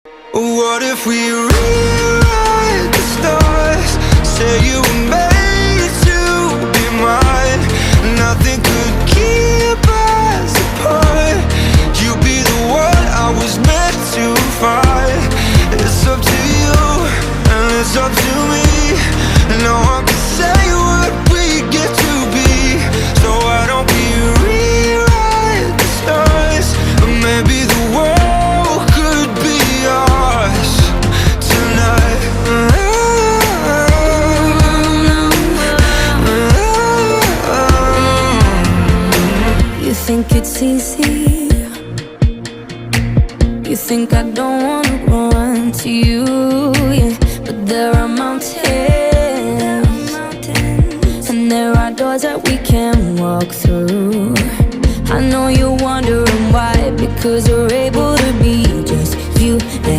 What if we rewrite the stars? Say you were made to be mine. Nothing could keep us apart. You be the one I was meant to find. It's up to you and it's up to me. No one can say what we get to be. So why don't we rewrite the stars? Or maybe the world could be ours tonight. You think it's easy? You think I don't wanna run to you, yeah. But there are mountains, and there are doors that we can walk through. I know you're wondering why, because we're able